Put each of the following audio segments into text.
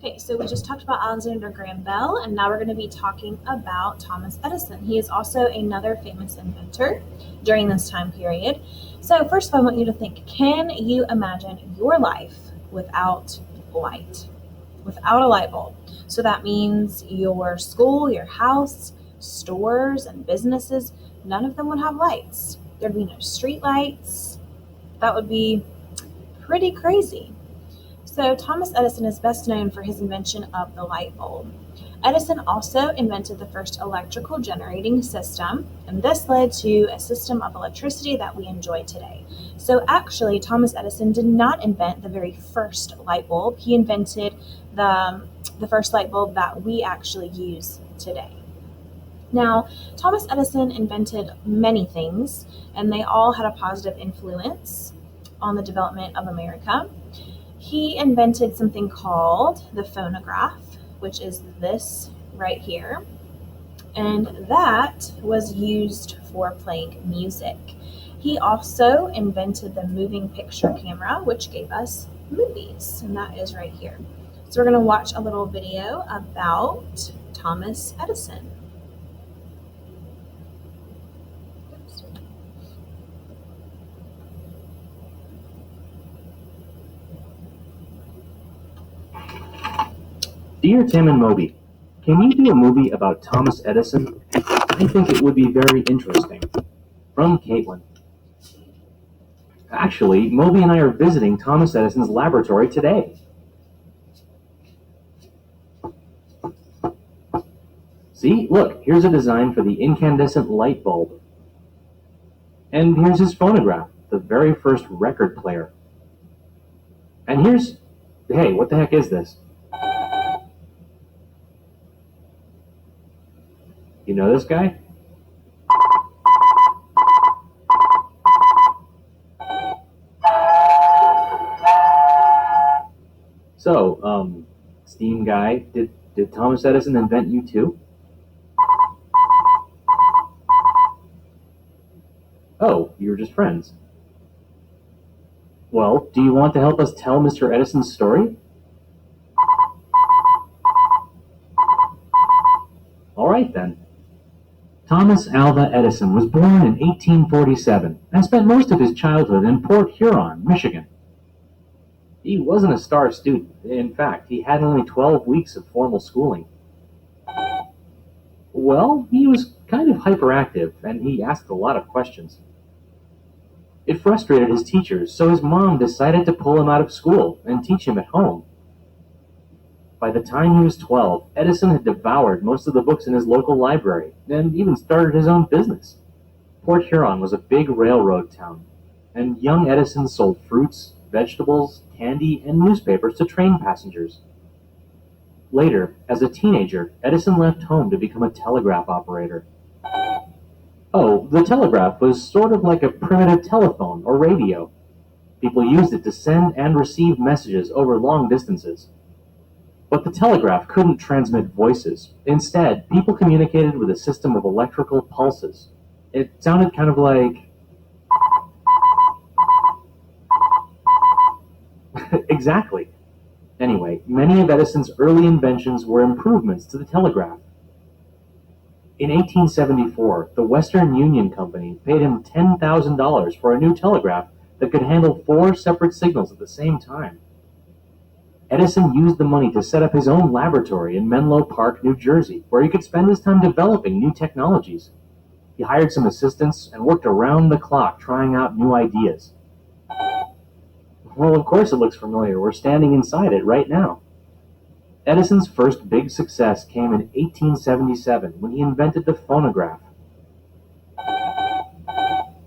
Okay, so we just talked about Alexander Graham Bell, and now we're going to be talking about Thomas Edison. He is also another famous inventor during this time period. So, first of all, I want you to think, can you imagine your life without light? Without a light bulb. So that means your school, your house, stores, and businesses, none of them would have lights. There'd be no street lights. That would be pretty crazy. So, Thomas Edison is best known for his invention of the light bulb. Edison also invented the first electrical generating system, and this led to a system of electricity that we enjoy today. So, actually, Thomas Edison did not invent the very first light bulb. He invented the first light bulb that we actually use today. Now, Thomas Edison invented many things, and they all had a positive influence on the development of America. He invented something called the phonograph, which is this right here, and that was used for playing music. He also invented the moving picture camera, which gave us movies, and that is right here. So we're going to watch a little video about Thomas Edison. Dear Tim and Moby, can you do a movie about Thomas Edison? I think it would be very interesting. From Caitlin. Actually, Moby and I are visiting Thomas Edison's laboratory today. See, look, here's a design for the incandescent light bulb. And here's his phonograph, the very first record player. And hey, what the heck is this? You know this guy? So, Steam guy, did Thomas Edison invent you too? Oh, you were just friends. Well, do you want to help us tell Mr. Edison's story? All right then. Thomas Alva Edison was born in 1847 and spent most of his childhood in Port Huron, Michigan. He wasn't a star student. In fact, he had only 12 weeks of formal schooling. Well, he was kind of hyperactive, and he asked a lot of questions. It frustrated his teachers, so his mom decided to pull him out of school and teach him at home. By the time he was 12, Edison had devoured most of the books in his local library, and even started his own business. Port Huron was a big railroad town, and young Edison sold fruits, vegetables, candy, and newspapers to train passengers. Later, as a teenager, Edison left home to become a telegraph operator. Oh, the telegraph was sort of like a primitive telephone or radio. People used it to send and receive messages over long distances. But the telegraph couldn't transmit voices. Instead, people communicated with a system of electrical pulses. It sounded kind of like... Exactly. Anyway, many of Edison's early inventions were improvements to the telegraph. In 1874, the Western Union Company paid him $10,000 for a new telegraph that could handle 4 separate signals at the same time. Edison used the money to set up his own laboratory in Menlo Park, New Jersey, where he could spend his time developing new technologies. He hired some assistants and worked around the clock trying out new ideas. Well, of course it looks familiar. We're standing inside it right now. Edison's first big success came in 1877 when he invented the phonograph.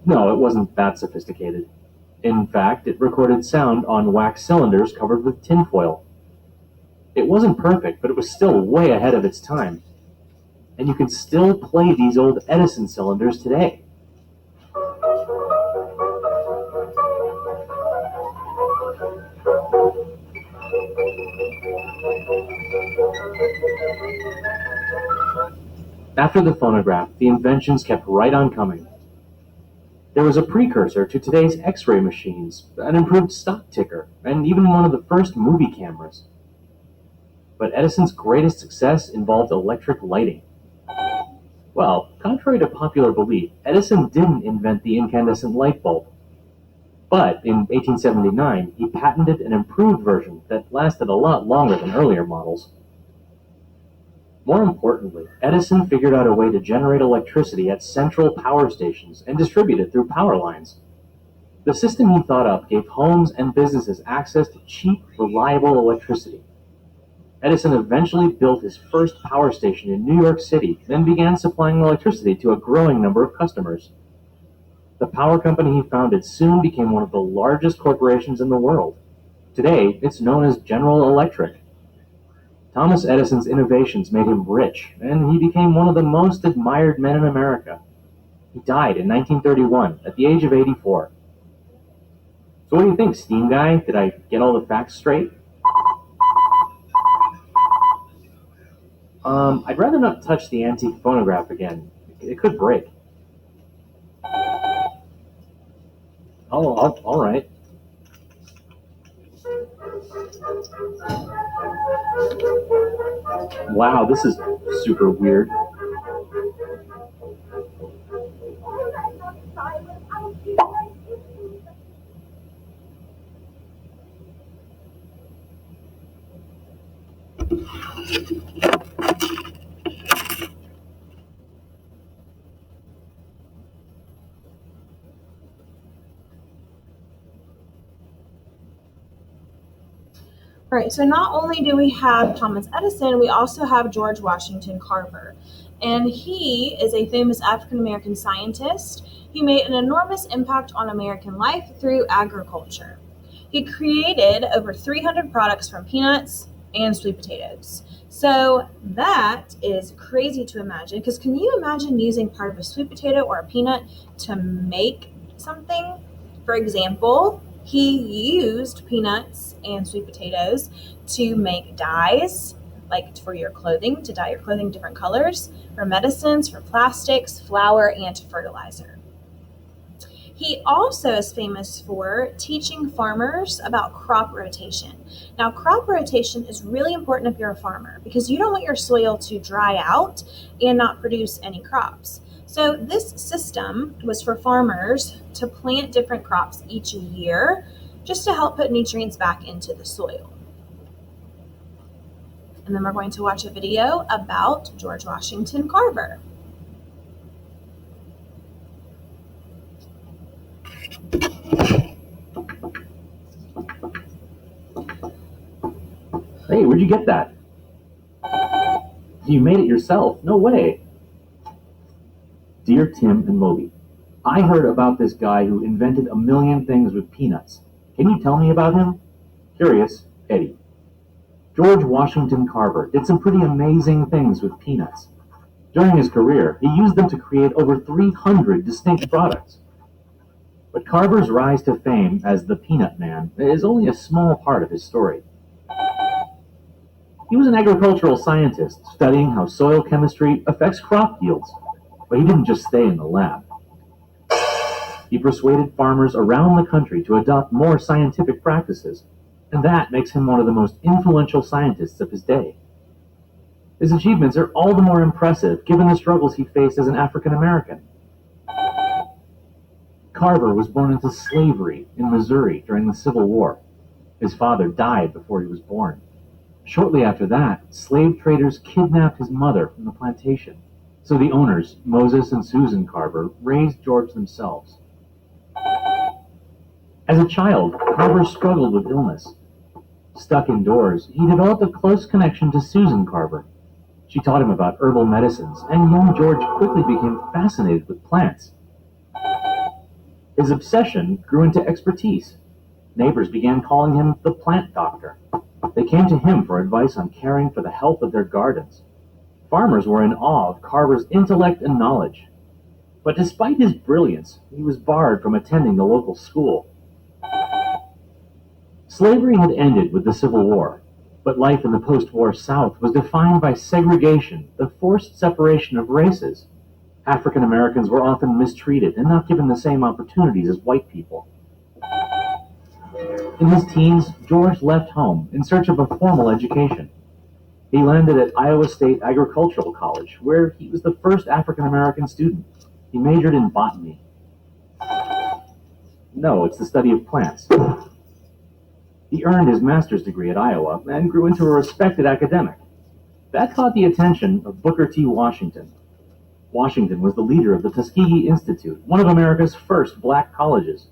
No, it wasn't that sophisticated. In fact, it recorded sound on wax cylinders covered with tinfoil. It wasn't perfect, but it was still way ahead of its time. And you can still play these old Edison cylinders today. After the phonograph, the inventions kept right on coming. There was a precursor to today's X-ray machines, an improved stock ticker, and even one of the first movie cameras. But Edison's greatest success involved electric lighting. Well, contrary to popular belief, Edison didn't invent the incandescent light bulb. But in 1879, he patented an improved version that lasted a lot longer than earlier models. More importantly, Edison figured out a way to generate electricity at central power stations and distribute it through power lines. The system he thought up gave homes and businesses access to cheap, reliable electricity. Edison eventually built his first power station in New York City, then began supplying electricity to a growing number of customers. The power company he founded soon became one of the largest corporations in the world. Today, it's known as General Electric. Thomas Edison's innovations made him rich, and he became one of the most admired men in America. He died in 1931 at the age of 84. So what do you think, Steam Guy? Did I get all the facts straight? I'd rather not touch the antique phonograph again. It could break. Oh, all right. Wow, this is super weird. All right, so not only do we have Thomas Edison, we also have George Washington Carver. And he is a famous African American scientist. He made an enormous impact on American life through agriculture. He created over 300 products from peanuts and sweet potatoes. So that is crazy to imagine, because can you imagine using part of a sweet potato or a peanut to make something? For example, he used peanuts and sweet potatoes to make dyes, like for your clothing, to dye your clothing different colors, for medicines, for plastics, flour, and fertilizer. He also is famous for teaching farmers about crop rotation. Now, crop rotation is really important if you're a farmer, because you don't want your soil to dry out and not produce any crops. So this system was for farmers to plant different crops each year, just to help put nutrients back into the soil. And then we're going to watch a video about George Washington Carver. Hey, where'd you get that? You made it yourself? No way. Dear Tim and Moby, I heard about this guy who invented a million things with peanuts. Can you tell me about him? Curious, Eddie. George Washington Carver did some pretty amazing things with peanuts. During his career, he used them to create over 300 distinct products. But Carver's rise to fame as the Peanut Man is only a small part of his story. He was an agricultural scientist studying how soil chemistry affects crop yields, but he didn't just stay in the lab. He persuaded farmers around the country to adopt more scientific practices, and that makes him one of the most influential scientists of his day. His achievements are all the more impressive given the struggles he faced as an African American. Carver was born into slavery in Missouri during the Civil War. His father died before he was born. Shortly after that, slave traders kidnapped his mother from the plantation. So the owners, Moses and Susan Carver, raised George themselves. As a child, Carver struggled with illness. Stuck indoors, he developed a close connection to Susan Carver. She taught him about herbal medicines, and young George quickly became fascinated with plants. His obsession grew into expertise. Neighbors began calling him the plant doctor. They came to him for advice on caring for the health of their gardens. Farmers were in awe of Carver's intellect and knowledge. But despite his brilliance, he was barred from attending the local school. Slavery had ended with the Civil War, but life in the post-war South was defined by segregation, the forced separation of races. African Americans were often mistreated and not given the same opportunities as white people. In his teens, George left home in search of a formal education. He landed at Iowa State Agricultural College, where he was the first African American student. He majored in botany. No, it's the study of plants. He earned his master's degree at Iowa and grew into a respected academic. That caught the attention of Booker T. Washington. Washington was the leader of the Tuskegee Institute, one of America's first black colleges.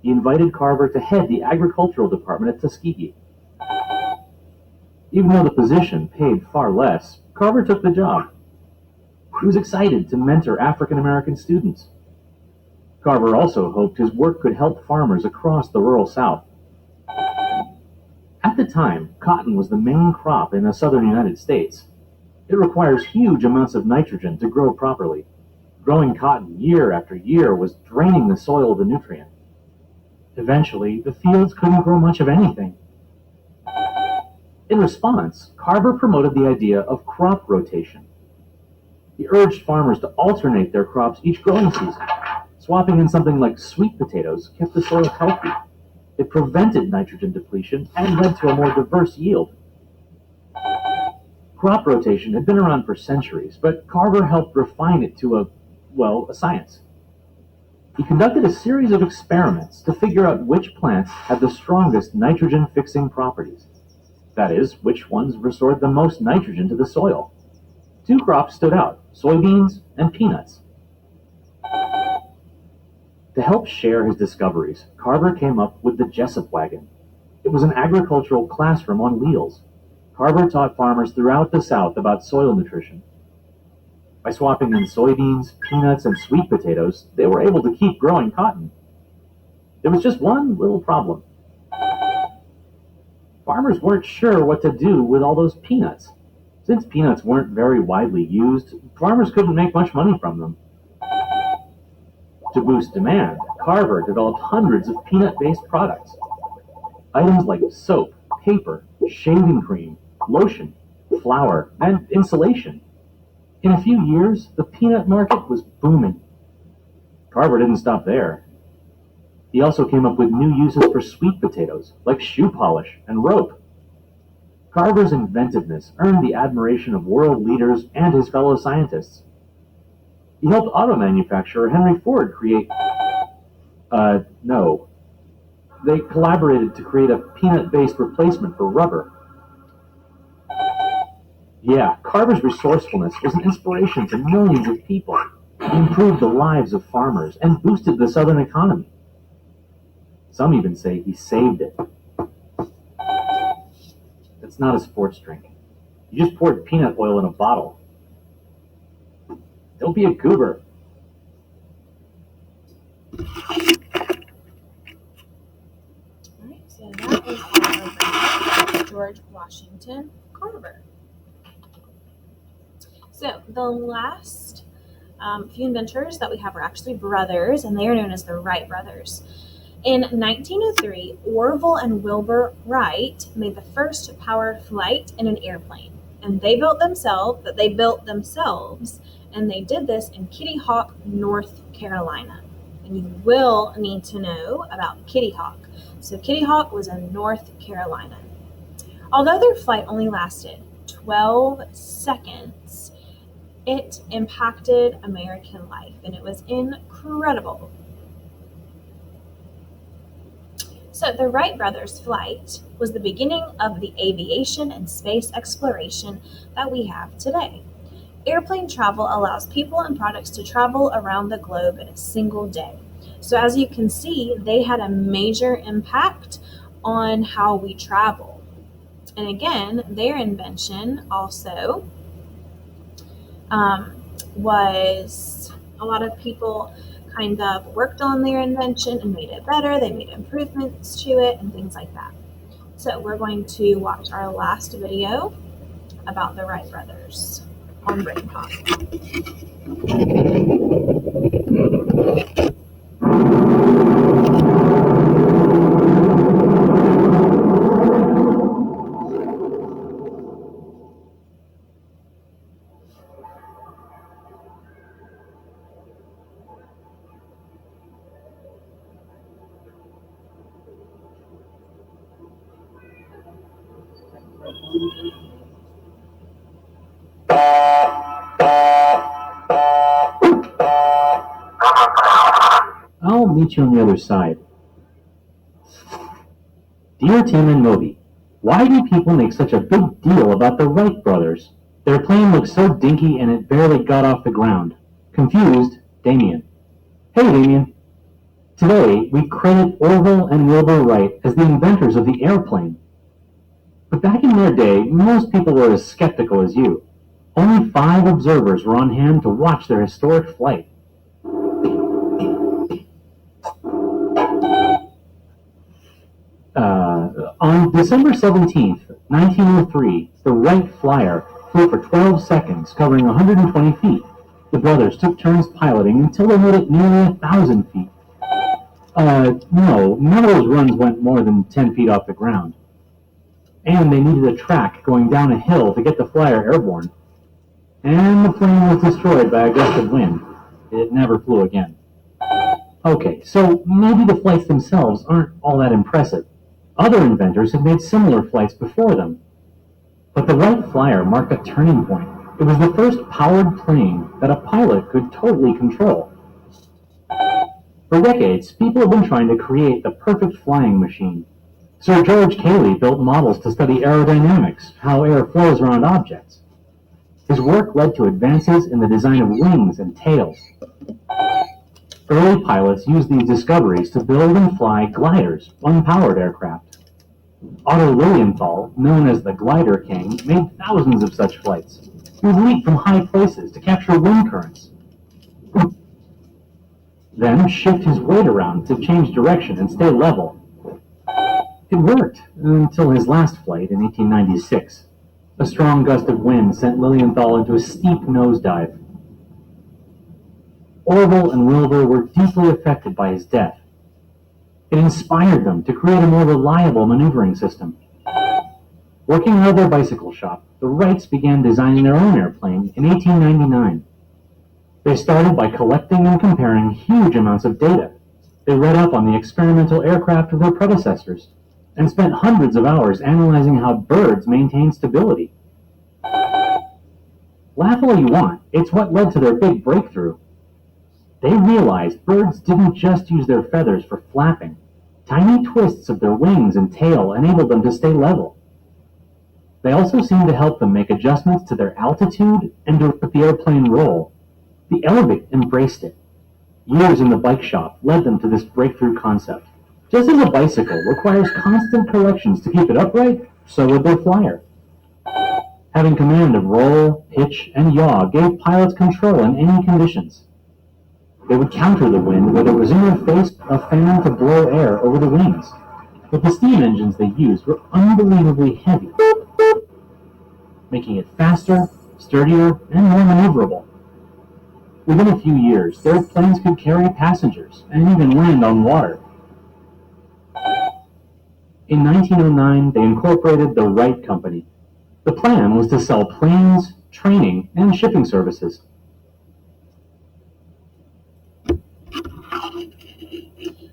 He invited Carver to head the agricultural department at Tuskegee. Even though the position paid far less, Carver took the job. He was excited to mentor African American students. Carver also hoped his work could help farmers across the rural South. At the time, cotton was the main crop in the southern United States. It requires huge amounts of nitrogen to grow properly. Growing cotton year after year was draining the soil of the nutrient. Eventually, the fields couldn't grow much of anything. In response, Carver promoted the idea of crop rotation. He urged farmers to alternate their crops each growing season. Swapping in something like sweet potatoes kept the soil healthy. It prevented nitrogen depletion and led to a more diverse yield. Crop rotation had been around for centuries, but Carver helped refine it to a science. He conducted a series of experiments to figure out which plants had the strongest nitrogen-fixing properties. That is, which ones restored the most nitrogen to the soil. Two crops stood out, soybeans and peanuts. To help share his discoveries, Carver came up with the Jessup wagon. It was an agricultural classroom on wheels. Carver taught farmers throughout the South about soil nutrition. By swapping in soybeans, peanuts, and sweet potatoes, they were able to keep growing cotton. There was just one little problem. Farmers weren't sure what to do with all those peanuts. Since peanuts weren't very widely used, farmers couldn't make much money from them. To boost demand, Carver developed hundreds of peanut-based products. Items like soap, paper, shaving cream, lotion, flour, and insulation. In a few years, the peanut market was booming. Carver didn't stop there. He also came up with new uses for sweet potatoes, like shoe polish and rope. Carver's inventiveness earned the admiration of world leaders and his fellow scientists. He helped auto manufacturer Henry Ford create... no. They collaborated to create a peanut-based replacement for rubber. Yeah, Carver's resourcefulness was an inspiration to millions of people. He improved the lives of farmers and boosted the southern economy. Some even say he saved it. It's not a sports drink. You just poured peanut oil in a bottle. Don't be a goober. Alright, so that was our brother, George Washington Carver. So the last few inventors that we have are actually brothers, and they are known as the Wright brothers. In 1903, Orville and Wilbur Wright made the first powered flight in an airplane, and they built themselves, and they did this in Kitty Hawk, North Carolina. And you will need to know about Kitty Hawk. So Kitty Hawk was in North Carolina. Although their flight only lasted 12 seconds, it impacted American life, and it was incredible. So the Wright brothers' flight was the beginning of the aviation and space exploration that we have today. Airplane travel allows people and products to travel around the globe in a single day. So as you can see, they had a major impact on how we travel. And again, their invention also was a lot of people kind of worked on their invention and made it better. They made improvements to it and things like that. So we're going to watch our last video about the Wright brothers on Brain Pop. meet you on the other side. Dear Tim and Moby, why do people make such a big deal about the Wright brothers? Their plane looked so dinky and it barely got off the ground. Confused, Damien. Hey, Damien. Today, we credit Orville and Wilbur Wright as the inventors of the airplane. But back in their day, most people were as skeptical as you. Only 5 observers were on hand to watch their historic flight. On December 17th, 1903, the Wright Flyer flew for 12 seconds, covering 120 feet. The brothers took turns piloting until they made it nearly 1,000 feet. No, none of those runs went more than 10 feet off the ground. And they needed a track going down a hill to get the flyer airborne. And the plane was destroyed by a gust of wind. It never flew again. Okay, so maybe the flights themselves aren't all that impressive. Other inventors had made similar flights before them. But the Wright Flyer marked a turning point. It was the first powered plane that a pilot could totally control. For decades, people have been trying to create the perfect flying machine. Sir George Cayley built models to study aerodynamics, how air flows around objects. His work led to advances in the design of wings and tails. Early pilots used these discoveries to build and fly gliders, unpowered aircraft. Otto Lilienthal, known as the Glider King, made thousands of such flights. He would leap from high places to capture wind currents. Then shift his weight around to change direction and stay level. It worked until his last flight in 1896. A strong gust of wind sent Lilienthal into a steep nosedive. Orville and Wilbur were deeply affected by his death. It inspired them to create a more reliable maneuvering system. Working out of their bicycle shop, the Wrights began designing their own airplane in 1899. They started by collecting and comparing huge amounts of data. They read up on the experimental aircraft of their predecessors and spent hundreds of hours analyzing how birds maintain stability. Laugh all you want, it's what led to their big breakthrough. They realized birds didn't just use their feathers for flapping. Tiny twists of their wings and tail enabled them to stay level. They also seemed to help them make adjustments to their altitude and to let the airplane roll. The Elevate embraced it. Years in the bike shop led them to this breakthrough concept. Just as a bicycle requires constant corrections to keep it upright, so would their flyer. Having command of roll, pitch, and yaw gave pilots control in any conditions. They would counter the wind whether it was in their face a fan to blow air over the wings. But the steam engines they used were unbelievably heavy, making it faster, sturdier, and more maneuverable. Within a few years, their planes could carry passengers and even land on water. In 1909, they incorporated the Wright Company. The plan was to sell planes, training, and shipping services.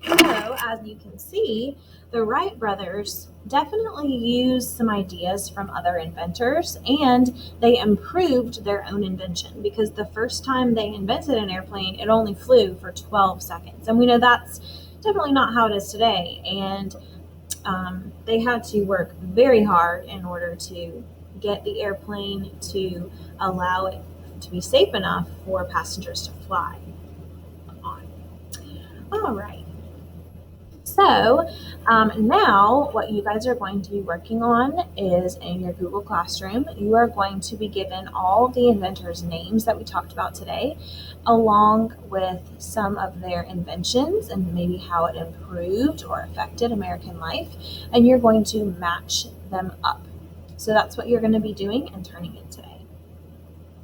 So, as you can see, the Wright brothers definitely used some ideas from other inventors, and they improved their own invention, because the first time they invented an airplane, it only flew for 12 seconds. And we know that's definitely not how it is today. And they had to work very hard in order to get the airplane to allow it to be safe enough for passengers to fly on. All right. So now what you guys are going to be working on is in your Google Classroom, you are going to be given all the inventors' names that we talked about today, along with some of their inventions and maybe how it improved or affected American life, and you're going to match them up. So that's what you're going to be doing and turning in today.